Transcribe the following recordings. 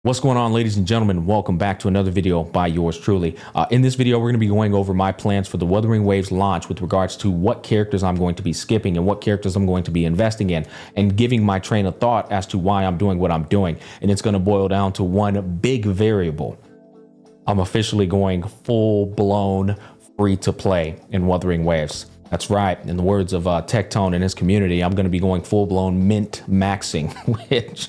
What's going on, ladies and gentlemen? Welcome back to another video by yours truly. In this video, we're going to be going over my plans for the Wuthering Waves launch with regards to what characters I'm going to be skipping and what characters I'm going to be investing in, and giving my train of thought as to why I'm doing what I'm doing. And it's going to boil down to one big variable. I'm officially going full-blown free-to-play in Wuthering Waves. That's right. In the words of Tectone and his community, I'm going to be going full-blown mint maxing, which...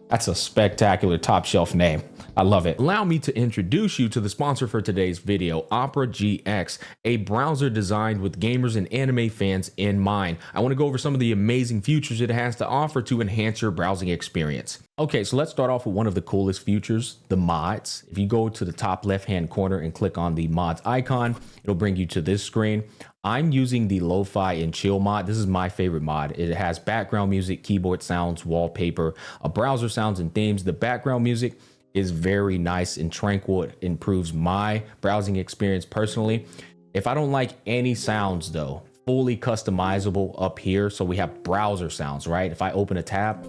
that's a spectacular top shelf name. I love it. Allow me to introduce you to the sponsor for today's video, Opera GX, a browser designed with gamers and anime fans in mind. I want to go over some of the amazing features it has to offer to enhance your browsing experience. Okay, so let's start off with one of the coolest features, the mods. If you go to the top left-hand corner and click on the mods icon, it'll bring you to this screen. I'm using the Lo-Fi and Chill mod. This is my favorite mod. It has background music, keyboard sounds, wallpaper, browser sounds, and themes. The background music is very nice and tranquil. It improves my browsing experience personally. If I don't like any sounds though, fully customizable up here. So we have browser sounds, right? If I open a tab,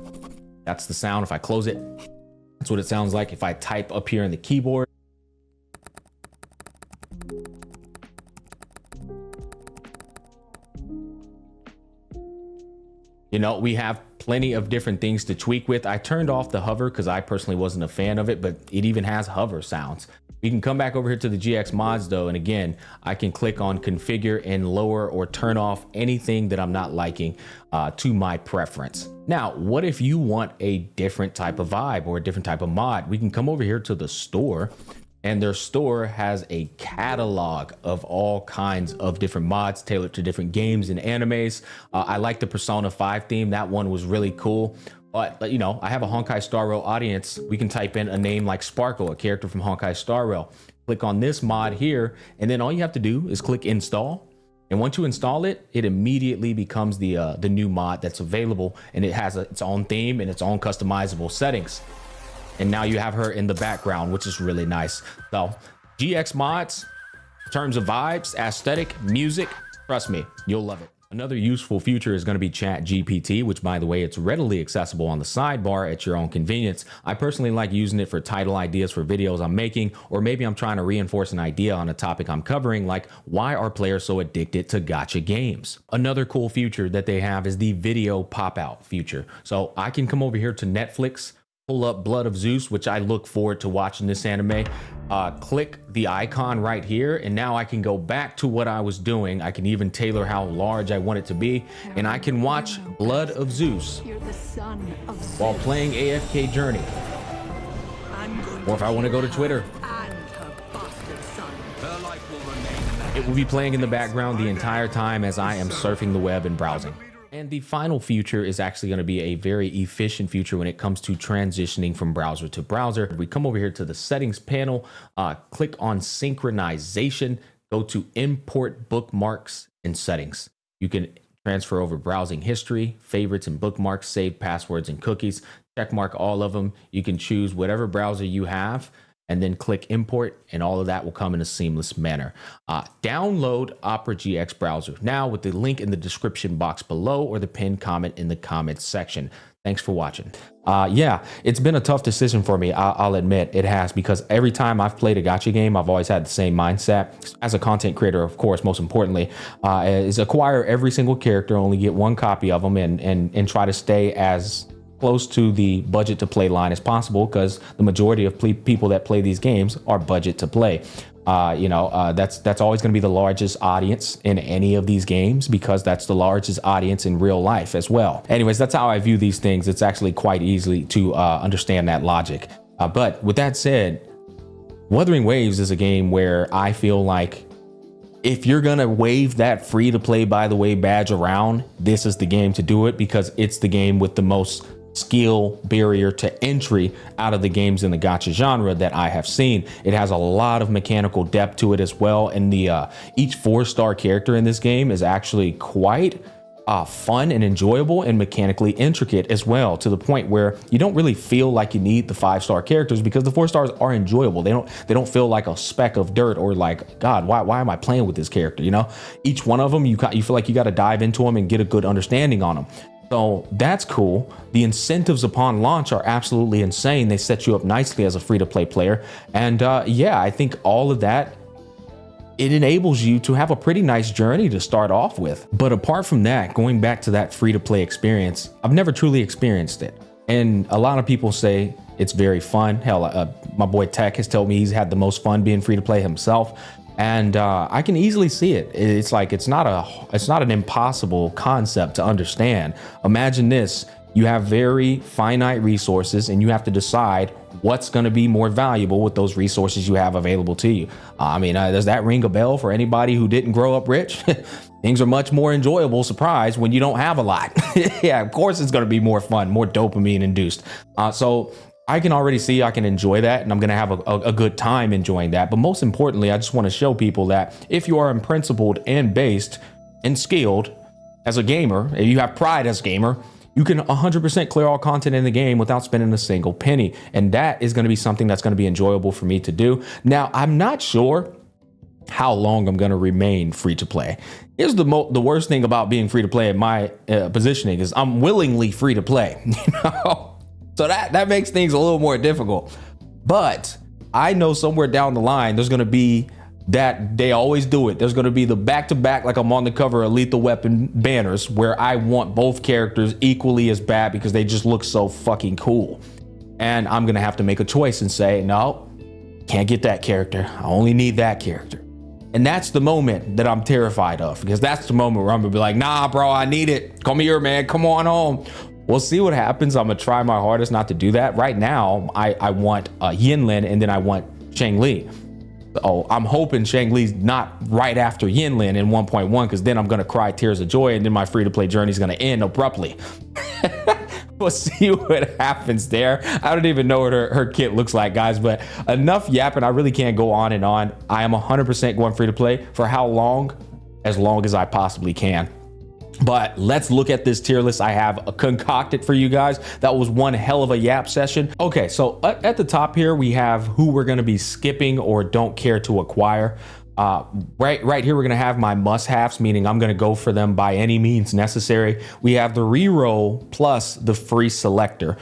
that's the sound. If I close it, that's what it sounds like. If I type up here in the keyboard, you know, we have plenty of different things to tweak with. I turned off the hover because I personally wasn't a fan of it, but it even has hover sounds. We can come back over here to the GX mods though, and again, I can click on configure and lower or turn off anything that I'm not liking to my preference. Now, what if you want a different type of vibe or a different type of mod? We can come over here to the store, and their store has a catalog of all kinds of different mods tailored to different games and animes. I like the Persona 5 theme. That one was really cool. But, you know, I have a Honkai Star Rail audience. We can type in a name like Sparkle, a character from Honkai Star Rail. Click on this mod here, and then all you have to do is click install. And once you install it, it immediately becomes the new mod that's available, and it has its own theme and its own customizable settings. And now you have her in the background, which is really nice. So GX mods, in terms of vibes, aesthetic, music, trust me, you'll love it. Another useful feature is going to be Chat GPT, which, by the way, it's readily accessible on the sidebar at your own convenience. I personally like using it for title ideas for videos I'm making, or maybe I'm trying to reinforce an idea on a topic I'm covering, like why are players so addicted to gacha games? Another cool feature that they have is the video pop-out feature. So I can come over here to Netflix, pull up Blood of Zeus, which I look forward to watching this anime, click the icon right here, and now I can go back to what I was doing. I can even tailor how large I want it to be, and I can watch Blood of Zeus while playing AFK Journey. Or if I want to go to Twitter, it will be playing in the background the entire time as I am surfing the web and browsing. And the final feature is actually going to be a very efficient feature when it comes to transitioning from browser to browser. We come over here to the settings panel, click on synchronization, go to import bookmarks and settings. You can transfer over browsing history, favorites and bookmarks, save passwords and cookies, checkmark all of them. You can choose whatever browser you have, and then click import, and all of that will come in a seamless manner. Download Opera GX browser now with the link in the description box below or the pinned comment in the comments section. Thanks for watching. Yeah, it's been a tough decision for me. I'll admit it has, because every time I've played a gacha game, I've always had the same mindset. As a content creator, of course, most importantly, is acquire every single character, only get one copy of them, and try to stay as close to the budget to play line as possible, because the majority of people that play these games are budget to play. That's always going to be the largest audience in any of these games, because that's the largest audience in real life as well. Anyways, that's how I view these things. It's actually quite easy to understand that logic. But with that said, Wuthering Waves is a game where I feel like if you're going to wave that free to play by the way badge around, this is the game to do it, because it's the game with the most skill barrier to entry out of the games in the gacha genre that I have seen. It has a lot of mechanical depth to it as well, and the each 4-star character in this game is actually quite fun and enjoyable and mechanically intricate as well, to the point where you don't really feel like you need the 5-star characters, because the 4 stars are enjoyable. They don't feel like a speck of dirt or like, God, why am I playing with this character? You know, each one of them, you feel like you got to dive into them and get a good understanding on them. So that's cool. The incentives upon launch are absolutely insane. They set you up nicely as a free-to-play player. And yeah, I think all of that, it enables you to have a pretty nice journey to start off with. But apart from that, going back to that free-to-play experience, I've never truly experienced it. And a lot of people say it's very fun. Hell, my boy Tech has told me he's had the most fun being free-to-play himself. And I can easily see it. It's like, it's not an impossible concept to understand. Imagine this: you have very finite resources and you have to decide what's going to be more valuable with those resources you have available to you. I mean, does that ring a bell for anybody who didn't grow up rich? Things are much more enjoyable, surprise, when you don't have a lot. Yeah, of course it's going to be more fun, more dopamine induced. So I can already see I can enjoy that, and I'm going to have a good time enjoying that. But most importantly, I just want to show people that if you are unprincipled and based and skilled as a gamer, if you have pride as a gamer, you can 100% clear all content in the game without spending a single penny. And that is going to be something that's going to be enjoyable for me to do. Now, I'm not sure how long I'm going to remain free to play. Here's the worst thing about being free to play in my positioning is I'm willingly free to play. You know? So that makes things a little more difficult. But I know somewhere down the line, there's going to be that they always do it. There's going to be the back-to-back, like I'm on the cover of Lethal Weapon banners, where I want both characters equally as bad because they just look so fucking cool. And I'm going to have to make a choice and say, no, can't get that character. I only need that character. And that's the moment that I'm terrified of, because that's the moment where I'm going to be like, nah, bro, I need it. Come here, man. Come on home. We'll see what happens. I'm going to try my hardest not to do that. Right now, I want Yinlin, and then I want Shang Li. So I'm hoping Shang Li's not right after Yinlin in 1.1, because then I'm going to cry tears of joy, and then my free-to-play journey is going to end abruptly. We'll see what happens there. I don't even know what her kit looks like, guys, but enough yapping. I really can't go on and on. I am 100% going free-to-play. For how long? As long as I possibly can. But let's look at this tier list I have concocted for you guys. That was one hell of a yap session. Okay, so at the top here, we have who we're going to be skipping or don't care to acquire. Right here, we're going to have my must-haves, meaning I'm going to go for them by any means necessary. We have the reroll plus the free selector,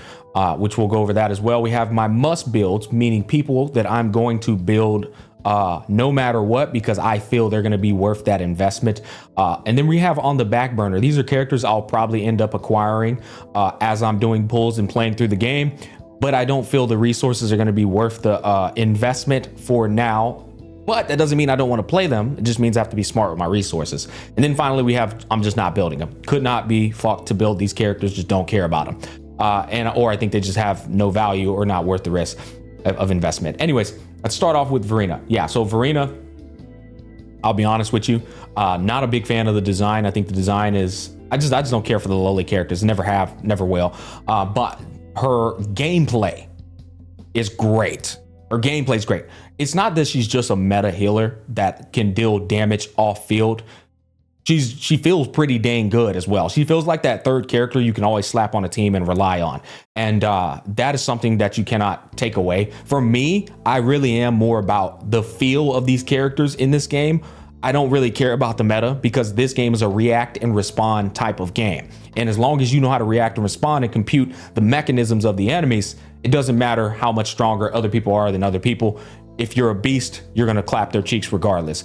which we'll go over that as well. We have my must builds, meaning people that I'm going to build no matter what, because I feel they're going to be worth that investment. And then we have on the back burner, these are characters I'll probably end up acquiring as I'm doing pulls and playing through the game, but I don't feel the resources are going to be worth the investment for now. But that doesn't mean I don't want to play them. It just means I have to be smart with my resources. And then finally, we have, I'm just not building them. Could not be fucked to build these characters, just don't care about them. Or I think they just have no value or not worth the risk of investment. Anyways, let's start off with Verena. Yeah, so Verena, I'll be honest with you, not a big fan of the design. I think the design is, I just don't care for the lowly characters. Never have, never will. But her gameplay is great. Her gameplay is great. It's not that she's just a meta healer that can deal damage off field. She feels pretty dang good as well. She feels like that third character you can always slap on a team and rely on. And that is something that you cannot take away. For me, I really am more about the feel of these characters in this game. I don't really care about the meta, because this game is a react and respond type of game. And as long as you know how to react and respond and compute the mechanisms of the enemies, it doesn't matter how much stronger other people are than other people. If you're a beast, you're going to clap their cheeks regardless.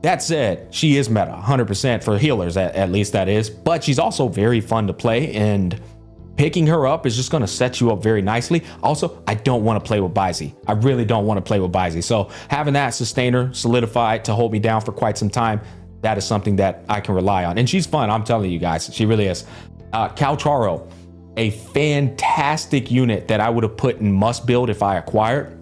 That said, she is meta 100% for healers, at least that is, but she's also very fun to play, and picking her up is just going to set you up very nicely. Also, I don't want to play with Baizi. I really don't want to play with Baizi. So having that sustainer solidified to hold me down for quite some time, that is something that I can rely on. And she's fun, I'm telling you guys, she really is. Calcharo, a fantastic unit that I would have put in must build if I acquired.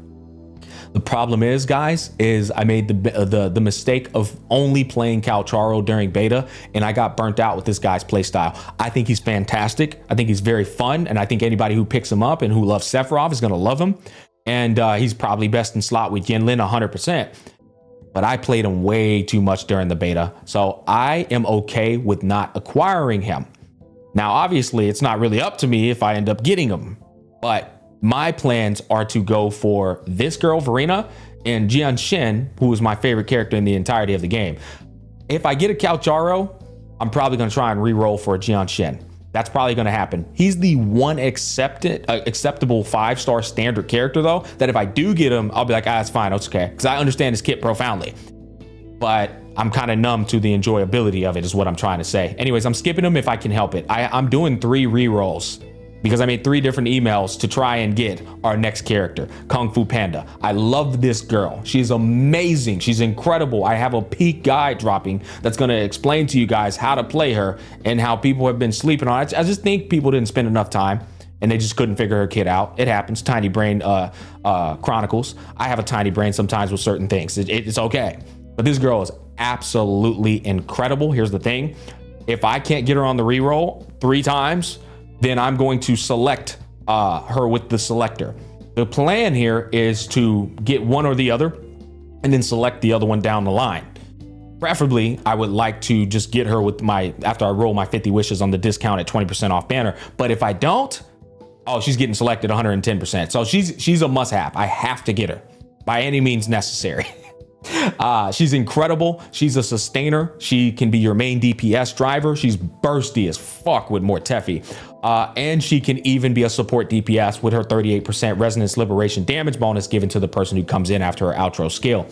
The problem is, guys, is I made the mistake of only playing Calcharo during beta, and I got burnt out with this guy's playstyle. I think he's fantastic. I think he's very fun, and I think anybody who picks him up and who loves Sephiroth is going to love him. And he's probably best in slot with Yinlin 100%. But I played him way too much during the beta, so I am okay with not acquiring him. Now, obviously, it's not really up to me if I end up getting him, but my plans are to go for this girl, Verena, and Jian Shin, who is my favorite character in the entirety of the game. If I get a Calcharo, I'm probably going to try and re-roll for a Jian Shin. That's probably going to happen. He's the one acceptable 5-star standard character, though, that if I do get him, I'll be like, it's fine, it's okay. Because I understand his kit profoundly. But I'm kind of numb to the enjoyability of it, is what I'm trying to say. Anyways, I'm skipping him if I can help it. I'm doing 3 rerolls because I made 3 different emails to try and get our next character, Kung Fu Panda. I love this girl. She's amazing. She's incredible. I have a peak guide dropping that's going to explain to you guys how to play her and how people have been sleeping on it. I just think people didn't spend enough time and they just couldn't figure her kid out. It happens. Tiny brain chronicles. I have a tiny brain sometimes with certain things. It's okay. But this girl is absolutely incredible. Here's the thing. If I can't get her on the reroll 3 times, then I'm going to select her with the selector. The plan here is to get one or the other and then select the other one down the line. Preferably, I would like to just get her with after I roll my 50 wishes on the discount at 20% off banner. But if I don't, she's getting selected 110%. So she's a must have. I have to get her by any means necessary. She's incredible. She's a sustainer. She can be your main DPS driver. She's bursty as fuck with Mortefi. And she can even be a support DPS with her 38% resonance liberation damage bonus given to the person who comes in after her outro skill.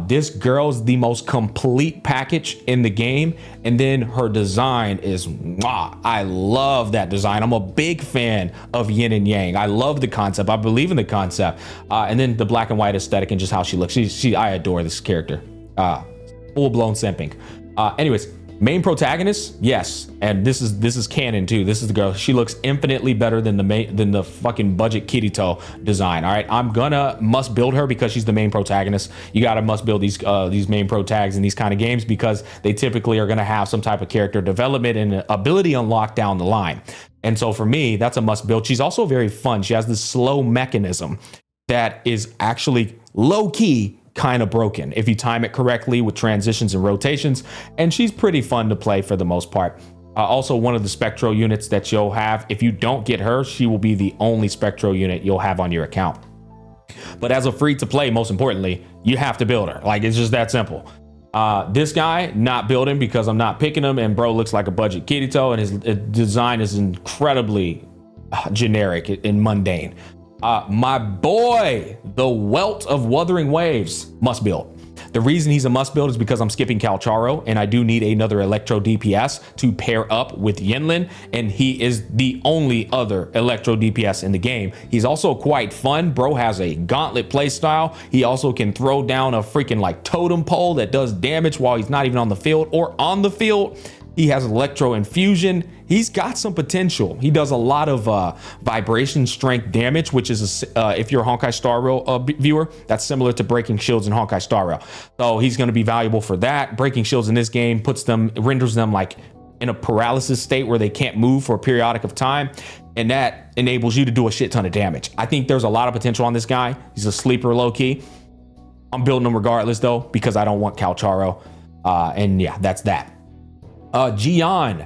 This girl's the most complete package in the game. And then her design is, I love that design. I'm a big fan of yin and yang. I love the concept. I believe in the concept. And then the black and white aesthetic and just how she looks. I adore this character. Full blown simping. Anyways, main protagonist, yes, and this is canon too. This is the girl. She looks infinitely better than the fucking budget Kirito design. All right, I'm gonna must build her because she's the main protagonist. You gotta must build these main pro tags in these kind of games because they typically are gonna have some type of character development and ability unlocked down the line. And so for me, that's a must build. She's also very fun. She has this slow mechanism that is actually low key kind of broken if you time it correctly with transitions and rotations, and she's pretty fun to play for the most part. Also, one of the Spectro units that you'll have, if you don't get her, she will be the only Spectro unit you'll have on your account. But as a free to play, most importantly, you have to build her. Like, it's just that simple. This guy, not building because I'm not picking him, and bro looks like a budget Kirito, and his design is incredibly generic and mundane. My boy, the Welt of Wuthering Waves, must build. The reason he's a must build is because I'm skipping Calcharo, and I do need another Electro DPS to pair up with Yinlin, and he is the only other Electro DPS in the game. He's also quite fun. Bro has a gauntlet playstyle. He also can throw down a freaking like totem pole that does damage while he's not even on the field or on the field. He has Electro Infusion. He's got some potential. He does a lot of vibration strength damage, which is, if you're a Honkai Star Rail viewer, that's similar to Breaking Shields in Honkai Star Rail. So he's going to be valuable for that. Breaking Shields in this game renders them like in a paralysis state where they can't move for a periodic of time. And that enables you to do a shit ton of damage. I think there's a lot of potential on this guy. He's a sleeper low key. I'm building him regardless though, because I don't want Calcharo. And yeah, that's that. Gian,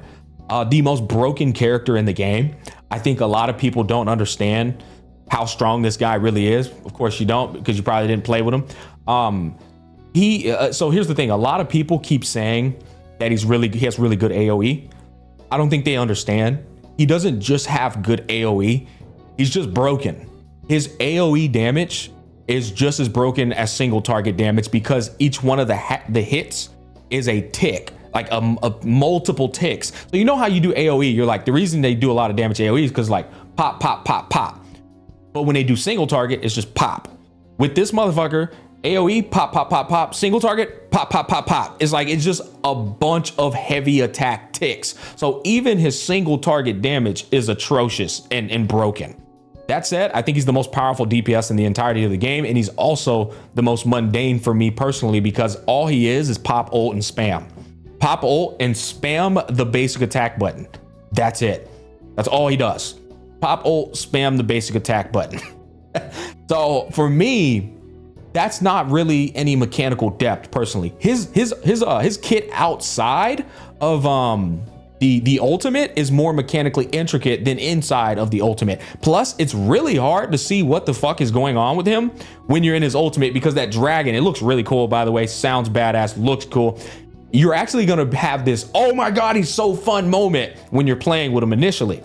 the most broken character in the game. I think a lot of people don't understand how strong this guy really is. Of course you don't, because you probably didn't play with him. So here's the thing. A lot of people keep saying that he has really good AoE. I don't think they understand. He doesn't just have good AoE. He's just broken. His AoE damage is just as broken as single target damage because each one of the hits is a tick. Like a multiple ticks. So you know how you do AoE, you're like, the reason they do a lot of damage AoE is because like pop, pop, pop, pop. But when they do single target, it's just pop. With this motherfucker, AoE, pop, pop, pop, pop, single target, pop, pop, pop, pop. It's just a bunch of heavy attack ticks. So even his single target damage is atrocious and broken. That said, I think he's the most powerful DPS in the entirety of the game. And he's also the most mundane for me personally, because all he is pop, ult, and spam. Pop ult and spam the basic attack button. That's it. That's all he does. Pop ult, spam the basic attack button. So for me, that's not really any mechanical depth personally. His kit outside of the ultimate is more mechanically intricate than inside of the ultimate. Plus, it's really hard to see what the fuck is going on with him when you're in his ultimate, because that dragon, it looks really cool, by the way, sounds badass, looks cool. you're actually going to have this, oh my God, he's so fun moment when you're playing with him initially.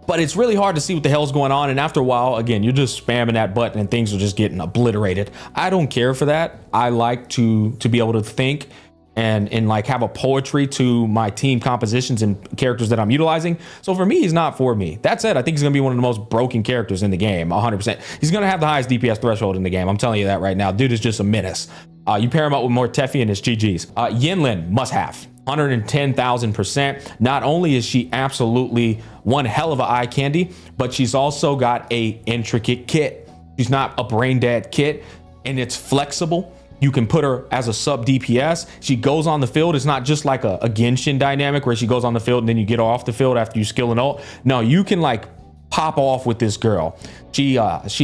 But it's really hard to see what the hell's going on. And after a while, again, you're just spamming that button and things are just getting obliterated. I don't care for that. I like to be able to think and like have a poetry to my team compositions and characters that I'm utilizing. So for me, he's not for me. That said, I think he's going to be one of the most broken characters in the game, 100%. He's going to have the highest DPS threshold in the game. I'm telling you that right now. Dude is just a menace. You pair him up with more Tefi and his GGs. Yinlin, must have. 110,000%. Not only is she absolutely one hell of a eye candy, but she's also got a intricate kit. She's not a brain dead kit, and it's flexible. You can put her as a sub DPS. She goes on the field. It's not just like a Genshin dynamic where she goes on the field and then you get her off the field after you skill and ult. No, you can like pop off with this girl. She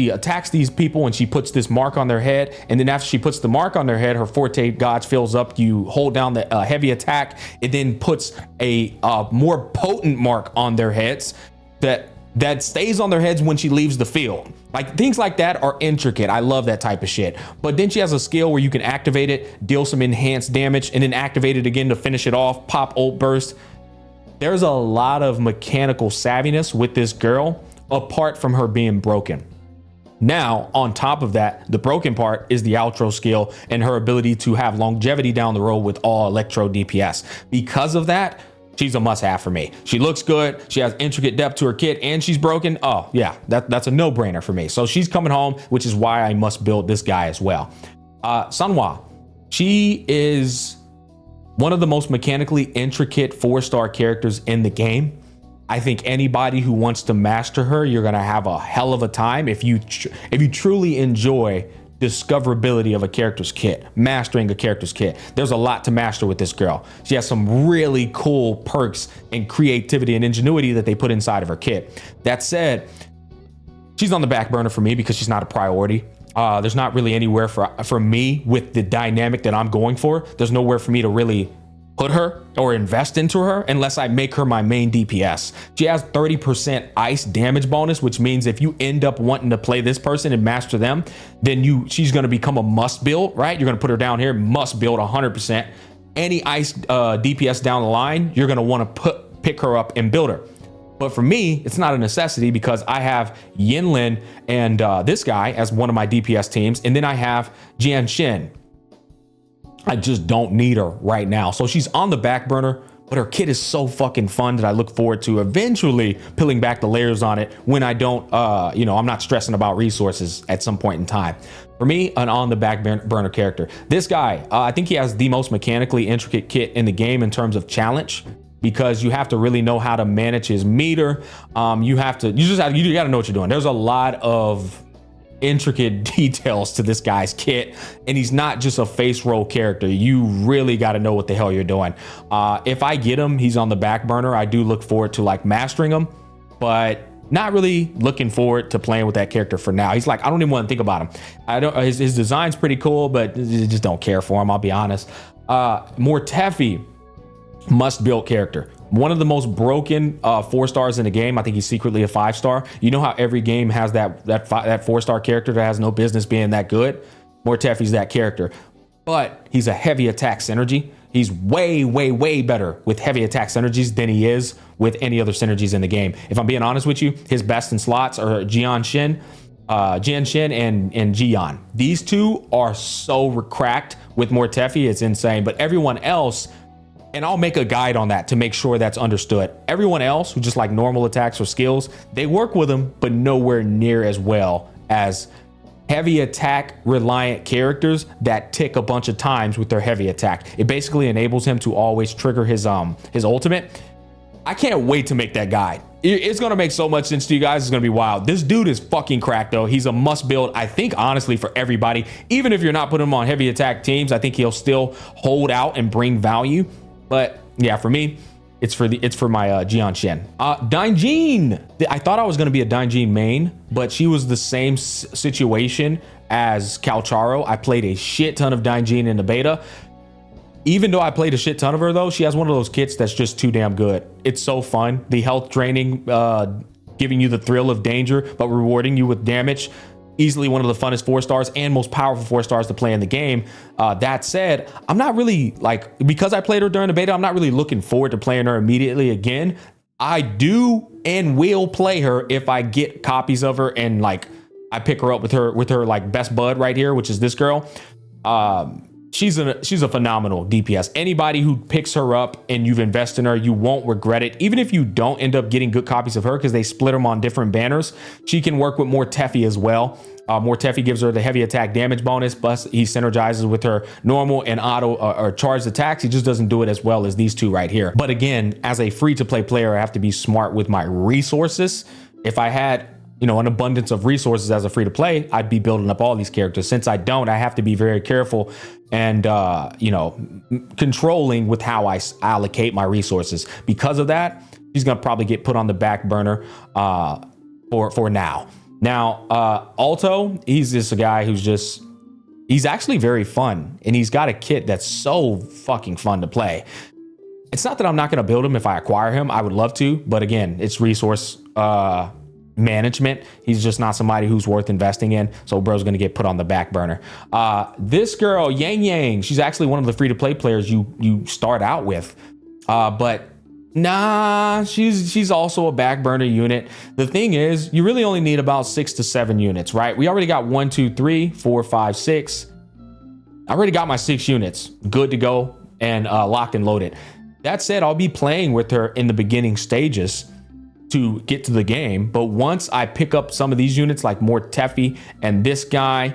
attacks these people and she puts this mark on their head, and then after she puts the mark on their head, her forte gauge fills up. You hold down the heavy attack. It then puts a more potent mark on their heads that stays on their heads when she leaves the field. Like things like that are intricate. I love that type of shit. But then she has a skill where you can activate it, deal some enhanced damage, and then activate it again to finish it off, pop ult burst. There's a lot of mechanical savviness with this girl, apart from her being broken. Now, on top of that, the broken part is the outro skill and her ability to have longevity down the road with all electro DPS. Because of that, she's a must-have for me. She looks good. She has intricate depth to her kit, and she's broken. Oh yeah, that's a no-brainer for me. So she's coming home, which is why I must build this guy as well. Sunhwa, she is one of the most mechanically intricate 4-star characters in the game. I think anybody who wants to master her, you're gonna have a hell of a time if you truly enjoy discoverability of a character's kit, mastering a character's kit. There's a lot to master with this girl. She has some really cool perks and creativity and ingenuity that they put inside of her kit. That said, she's on the back burner for me because she's not a priority. There's not really anywhere for me with the dynamic that I'm going for. There's nowhere for me to really put her or invest into her unless I make her my main DPS. She has 30% ice damage bonus, which means if you end up wanting to play this person and master them, then she's going to become a must build, right? You're going to put her down here, must build 100%. Any ice DPS down the line, you're going to want to pick her up and build her. But for me, it's not a necessity because I have Yinlin and this guy as one of my DPS teams. And then I have Jian Shin. I just don't need her right now. So she's on the back burner, but her kit is so fucking fun that I look forward to eventually peeling back the layers on it when I don't, I'm not stressing about resources at some point in time. For me, an on the back burner character. This guy, I think he has the most mechanically intricate kit in the game in terms of challenge, because you have to really know how to manage his meter. You got to know what you're doing. There's a lot of intricate details to this guy's kit, and he's not just a face roll character. You really got to know what the hell you're doing. If I get him, he's on the back burner. I do look forward to like mastering him, but not really looking forward to playing with that character for now. He's like, I don't even want to think about him. His design's pretty cool, but I just don't care for him, I'll be honest. More Tefi, must build character. One of the most broken 4 stars in the game. I think he's secretly a 5-star. You know how every game has that 4-star character that has no business being that good? Mortefi's that character, but he's a heavy attack synergy. He's way better with heavy attack synergies than he is with any other synergies in the game. If I'm being honest with you, his best in slots are Jian Shin and Jian. These two are so cracked with Mortefi, it's insane. But everyone else, and I'll make a guide on that to make sure that's understood. Everyone else who just like normal attacks or skills, they work with him, but nowhere near as well as heavy attack reliant characters that tick a bunch of times with their heavy attack. It basically enables him to always trigger his ultimate. I can't wait to make that guide. It's gonna make so much sense to you guys. It's gonna be wild. This dude is fucking cracked though. He's a must build, I think, honestly, for everybody. Even if you're not putting him on heavy attack teams, I think he'll still hold out and bring value. But yeah, for me, it's for my Jian Shen. Dainjin. I thought I was going to be a Dainjin main, but she was the same situation as Calcharo. I played a shit ton of Dainjin in the beta. Even though I played a shit ton of her though, she has one of those kits that's just too damn good. It's so fun. The health draining, giving you the thrill of danger, but rewarding you with damage. easily one of the funnest 4-stars and most powerful 4-stars to play in the game. That said, I'm not really like, because I played her during the beta, I'm not really looking forward to playing her immediately again. I do and will play her if I get copies of her and like I pick her up with her like best bud right here, which is this girl. She's a phenomenal DPS. Anybody who picks her up and you've invested in her, you won't regret it. Even if you don't end up getting good copies of her because they split them on different banners, she can work with more Teffy as well. More Teffy gives her the heavy attack damage bonus, plus he synergizes with her normal and auto or charged attacks. He just doesn't do it as well as these two right here. But again, as a free-to-play player, I have to be smart with my resources. If I had, you know, an abundance of resources as a free-to-play, I'd be building up all these characters. Since I don't, I have to be very careful and you know, controlling with how I allocate my resources. Because of that, he's gonna probably get put on the back burner for now. Now, Alto, he's just a guy who's just, he's actually very fun, and he's got a kit that's so fucking fun to play. It's not that I'm not going to build him if I acquire him. I would love to, but again, it's resource management. He's just not somebody who's worth investing in, so bro's going to get put on the back burner. This girl, Yang Yang, she's actually one of the free-to-play players you start out with, but nah, she's also a back burner unit. The thing is, you really only need about 6 to 7 units, right? We already got 1, 2, 3, 4, 5, 6. I already got my 6 units good to go and locked and loaded. That said, I'll be playing with her in the beginning stages to get to the game, but once I pick up some of these units like more Teffy and this guy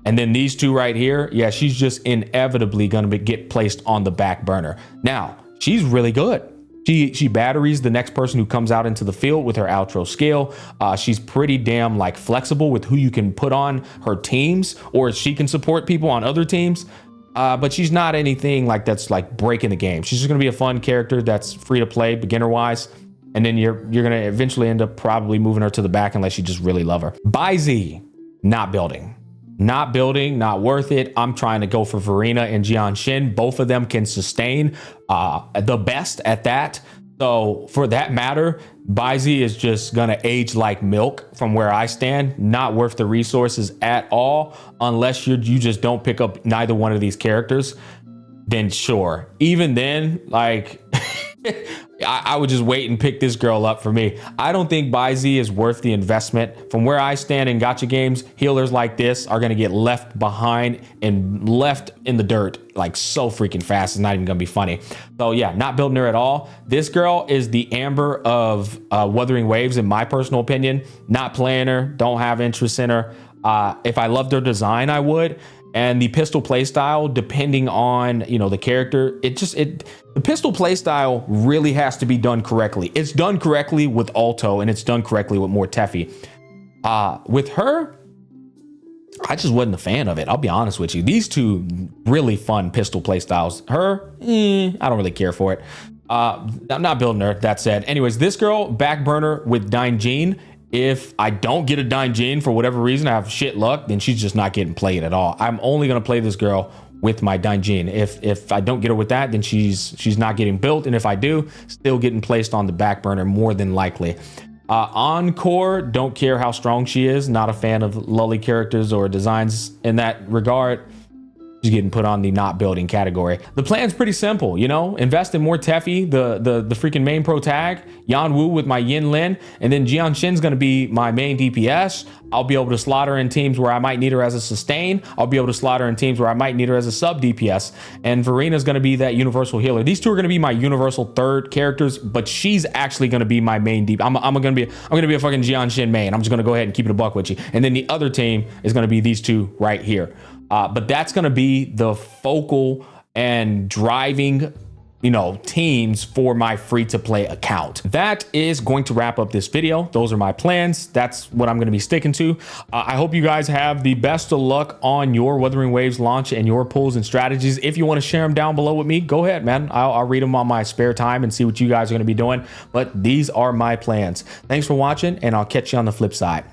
and then these two right here, yeah, she's just inevitably gonna get placed on the back burner. Now, she's really good. She batteries the next person who comes out into the field with her outro skill. She's pretty damn like flexible with who you can put on her teams, or she can support people on other teams. But she's not anything like that's like breaking the game. She's just gonna be a fun character that's free to play beginner wise. And then you're gonna eventually end up probably moving her to the back unless you just really love her. Baizi, not building. Not building, not worth it. I'm trying to go for Verena and Jian Shin. Both of them can sustain the best at that. So for that matter, Baizi is just gonna age like milk from where I stand. Not worth the resources at all, unless you just don't pick up neither one of these characters. Then sure. Even then, like I would just wait and pick this girl up for me. I don't think Baizi is worth the investment. From where I stand in gacha games, healers like this are going to get left behind and left in the dirt like so freaking fast. It's not even going to be funny. So yeah, not building her at all. This girl is the Amber of Wuthering Waves in my personal opinion. Not playing her, don't have interest in her. If I loved her design, I would. And the pistol playstyle, depending on, you know, the character, the pistol playstyle really has to be done correctly. It's done correctly with Alto, and it's done correctly with more Teffy. With her, I just wasn't a fan of it. I'll be honest with you. These two really fun pistol playstyles. Her, I don't really care for it. I'm not building her, that said. Anyways, this girl, back burner with Dainjin. If I don't get a Dainjin for whatever reason, I have shit luck, then she's just not getting played at all. I'm only gonna play this girl with my Dainjin. If I don't get her with that, then she's not getting built, and if I do, still getting placed on the back burner more than likely. Encore, don't care how strong she is. Not a fan of lully characters or designs in that regard. She's getting put on the not building category. The plan's pretty simple, you know, invest in more Teffy, the freaking main pro tag, Yan Wu with my Yin Lin, and then Jian Shin's gonna be my main DPS. I'll be able to slot her in teams where I might need her as a sustain. I'll be able to slot her in teams where I might need her as a sub DPS. And Verena's gonna be that universal healer. These two are gonna be my universal third characters, but she's actually gonna be my main DPS. I'm gonna be a fucking Jian Shin main. I'm just gonna go ahead and keep it a buck with you. And then the other team is gonna be these two right here. But that's going to be the focal and driving, you know, teams for my free to play account. That is going to wrap up this video. Those are my plans. That's what I'm going to be sticking to. I hope you guys have the best of luck on your Wuthering Waves launch and your pulls and strategies. If you want to share them down below with me, go ahead, man. I'll read them on my spare time and see what you guys are going to be doing. But these are my plans. Thanks for watching, and I'll catch you on the flip side.